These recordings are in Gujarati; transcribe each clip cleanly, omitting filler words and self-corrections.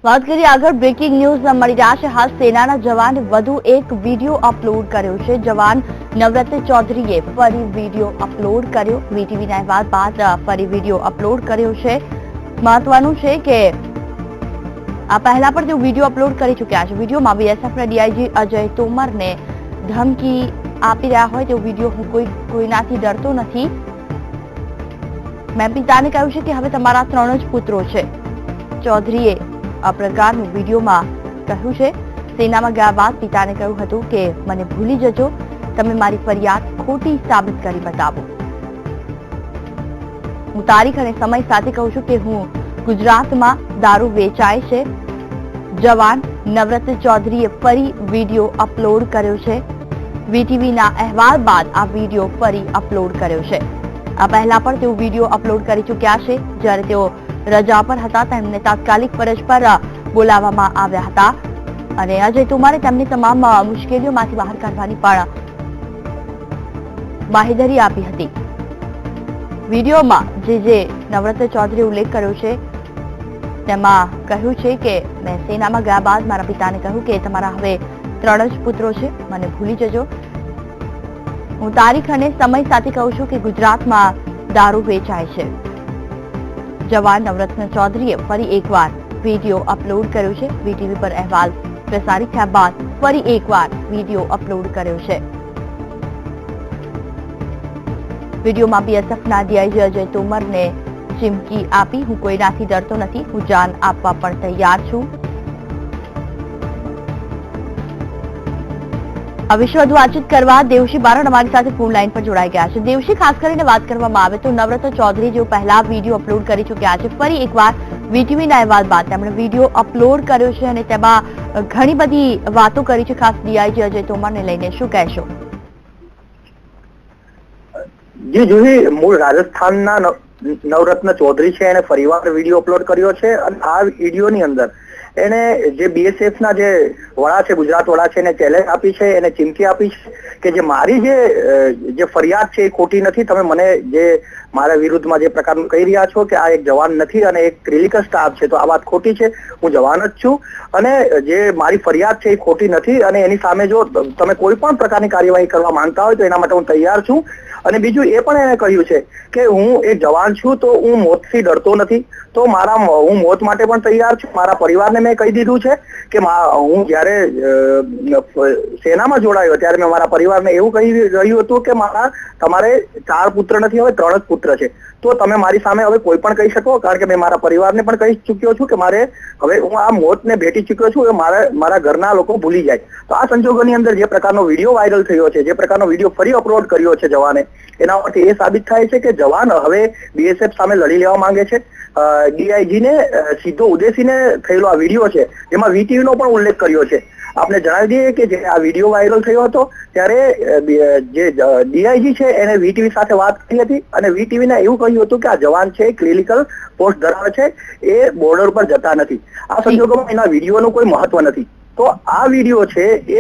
વાત કરીએ આગળ બ્રેકિંગ ન્યૂઝ મળી રહ્યા છે। હાલ સેનાના જવાન વધુ એક વિડીયો અપલોડ કર્યો છે। જવાન નવરત્ન ચૌધરીએ ફરી વિડીયો અપલોડ કર્યો। વીટીવીના અહેવાલ બાદ ફરી વિડીયો અપલોડ કર્યો છે। મહત્વનું છે કે આ પહેલા પણ તેઓ વિડીયો અપલોડ કરી ચૂક્યા છે। વિડીયોમાં બીએસએફના ડીઆઈજી અજય તોમરને ધમકી આપી રહ્યા હોય તેવો વિડીયો હું કોઈનાથી ડરતો નથી। મેં પિતાને કહ્યું છે કે હવે તમારા 3 જ પુત્રો છે। ચૌધરીએ આ પ્રકારનું વિડીયોમાં કહ્યું છે। સેનામાં ગયા બાદ પિતાને કહ્યું હતું કે મને ભૂલી જજો, તમે મારી ફરિયાદ ખોટી સાબિત કરી બતાવો। હું તારીખ અને સમય સાથે કહું છું કે હું ગુજરાતમાં દારૂ વેચાય છે। જવાન નવરત્ન ચૌધરીએ ફરી વિડીયો અપલોડ કર્યો છે। વીટીવીના અહેવાલ બાદ આ વિડીયો ફરી અપલોડ કર્યો છે। આ પહેલા પણ તેઓ વિડીયો અપલોડ કરી ચૂક્યા છે। જ્યારે તેઓ રજા પર હતા તેમને તાત્કાલિક ફરજ પર બોલાવવામાં આવ્યા હતા અને અજય તોમરે તેમની તમામ મુશ્કેલીઓમાંથી બહાર કાઢવાની પણ બાહેધરી આપી હતી। વિડીયોમાં જે નવરત્ન ચૌધરીએ ઉલ્લેખ કર્યો છે તેમાં કહ્યું છે કે મેં સેનામાં ગયા બાદ મારા પિતાને કહ્યું કે તમારા હવે 3 જ પુત્રો છે, મને ભૂલી જજો। હું તારીખ અને સમય સાથે કહું છું કે ગુજરાતમાં દારૂ વેચાય છે। જવાન નવરત્ન ચૌધરીએ ફરી એકવાર વિડીયો અપલોડ કર્યો છે। વીટીવી પર અહેવાલ પ્રસારિત થયા બાદ ફરી એકવાર વિડીયો અપલોડ કર્યો છે। વિડીયોમાં બીએસએફના ડીઆઈજી અજય તોમરને ચીમકી આપી, હું કોઈનાથી ડરતો નથી, હું જાન આપવા પણ તૈયાર છું। આ વિશે વધુ વાતચીત કરવા દેવશી બારણ અમારી સાથે ફોન લાઈન પર જોડાઈ ગયા છે। દેવશી, ખાસ કરીને વાત કરવામાં આવે તો નવરત્ન ચૌધરી જેઓ પહેલા વિડીયો અપલોડ કરી ચૂક્યા છે, ફરી એકવાર વીટીવીના અહેવાલ બાદ તેમણે વિડીયો અપલોડ કર્યો છે અને તેમાં ઘણી બધી વાતો કરી છે, ખાસ ડીઆઈજી અજય તોમરને લઈને શું કહેશો? જી જુહી, મૂળ રાજસ્થાનના નવરત્ન ચૌધરી છે, એને ફરીવાર વિડીયો અપલોડ કર્યો છે અને આ વિડીયોની અંદર એને જે બીએસએફના જે વડા છે, ગુજરાત વડા છે, એને ચેલેન્જ આપી છે, એને ચીમકી આપી છે કે જે મારી જે ફરિયાદ છે એ ખોટી નથી। તમે મને જે મારા વિરુદ્ધમાં જે પ્રકારનું કહી રહ્યા છો કે આ એક જવાન નથી અને એક ક્લિનિકલ સ્ટાફ છે, તો આ વાત ખોટી છે। હું જવાન જ છું અને જે મારી ફરિયાદ છે એ ખોટી નથી અને એની સામે જો તમે કોઈ પણ પ્રકારની કાર્યવાહી કરવા માંગતા હોય તો એના માટે હું તૈયાર છું। અને બીજું એ પણ એને કહ્યું છે કે હું એક જવાન છું તો હું મોતથી ડરતો નથી, તો હું મોત માટે પણ તૈયાર છું। મારા પરિવારને મેં કહી દીધું છે કે હું જયારે સેનામાં જોડાયો ત્યારે મેં મારા પરિવારને એવું કહી રહ્યું હતું કે તમારે 4 પુત્ર નથી, હવે 3 જ પુત્ર છે, તો તમે મારી સામે હવે કોઈ પણ કહી શકો, કારણ કે મેં મારા પરિવારને પણ કહી ચૂક્યો છું કે હવે હું આ મોતને ભેટી ચૂક્યો છું, મારા ઘરના લોકો ભૂલી જાય। તો આ સંજોગોની અંદર જે પ્રકારનો વિડીયો વાયરલ થયો છે, જે પ્રકારનો વિડીયો ફરી અપલોડ કર્યો છે જવાને, એના પરથી એ સાબિત થાય છે કે જવાન હવે બીએસએફ સામે લડી લેવા માંગે છે। ડીઆઈજીને સીધો ઉદ્દેશીને થયેલો આ વિડીયો છે, જેમાં વીટીવીનો પણ ઉલ્લેખ કર્યો છે। આપને જણાવી દઈએ કે જે આ વિડીયો વાયરલ થયો હતો ત્યારે જે ડીઆઈજી છે એને વીટીવી સાથે વાત કરી હતી અને વીટીવીને એવું કહ્યું હતું કે આ જવાન છે ક્લિનિકલ પોસ્ટ ધરાવે છે, એ બોર્ડર પર જતા નથી। આ સંજોગોમાં એના વિડીયોનું કોઈ મહત્વ નથી। તો આ વિડીયો છે એ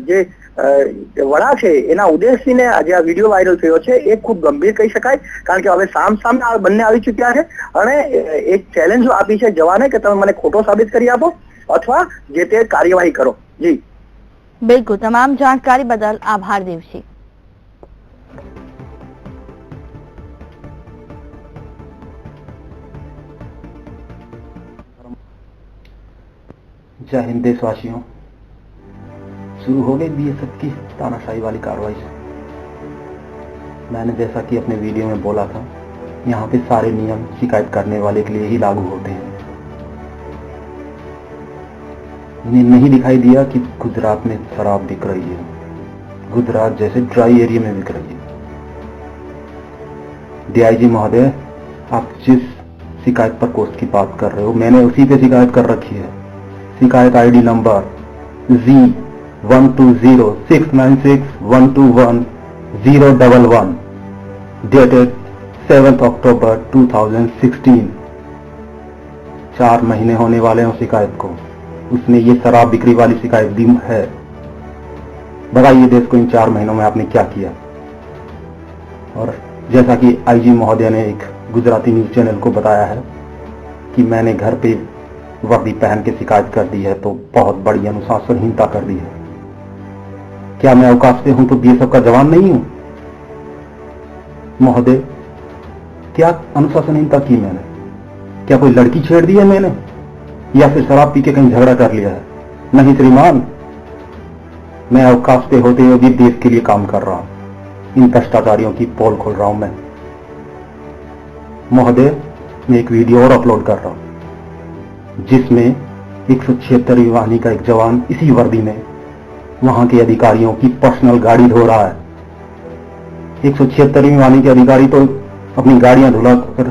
જે વડા છે એના ઉદ્દેશને આજે આ વિડીયો વાયરલ થયો છે એ ખૂબ ગંભીર કહી શકાય, કારણ કે હવે સામે આ બંને આવી ચૂક્યા છે અને એક ચેલેન્જ આપી છે જવાને કે તમે મને ખોટો સાબિત કરી આપો અથવા જે તે કાર્યવાહી કરો। જી બિલકુલ, તમામ જાણકારી બદલ આભાર દેવશી। जय हिंद देशवासियों, शुरू हो गई बीएसएफ की तानाशाही वाली कार्रवाई। मैंने जैसा कि अपने वीडियो में बोला था, यहाँ पे सारे नियम शिकायत करने वाले के लिए ही लागू होते हैं। इन्हें नहीं दिखाई दिया कि गुजरात में शराब बिक रही है, गुजरात जैसे ड्राई एरिया में बिक रही है। डीआईजी महोदय, आप जिस शिकायत पर कोर्ट की बात कर रहे हो, मैंने उसी पे शिकायत कर रखी है। शिकायत आईडी नंबर Z1206961211011 डेटेड 7 अक्टूबर 2016। 4 महीने होने वाले हैं शिकायत को। उसने ये शराब बिक्री वाली शिकायत दी है। बताइए देश को इन 4 महीनों में आपने क्या किया। और जैसा कि आईजी महोदय ने एक गुजराती न्यूज चैनल को बताया है कि मैंने घर पे वर्दी पहन के शिकायत कर दी है तो बहुत बड़ी अनुशासनहीनता कर दी है। क्या मैं अवकाश पे हूं तो बीएसएफ का जवान नहीं हूं? महोदय, क्या अनुशासनहीनता की मैंने? क्या कोई लड़की छेड़ दी है मैंने, या फिर शराब पी के कहीं झगड़ा कर लिया है? नहीं श्रीमान, मैं अवकाश पे होते हुए भी देश के लिए काम कर रहा हूं। इन भ्रष्टाचारियों की पोल खोल रहा हूं मैं। महोदय, मैं एक वीडियो और अपलोड कर रहा हूं जिसमें 176वीं वाहिनी का एक जवान इसी वर्दी में वहां के अधिकारियों की पर्सनल गाड़ी धो रहा है। 176वीं वाहिनी के अधिकारी तो अपनी गाड़ियां धुला कर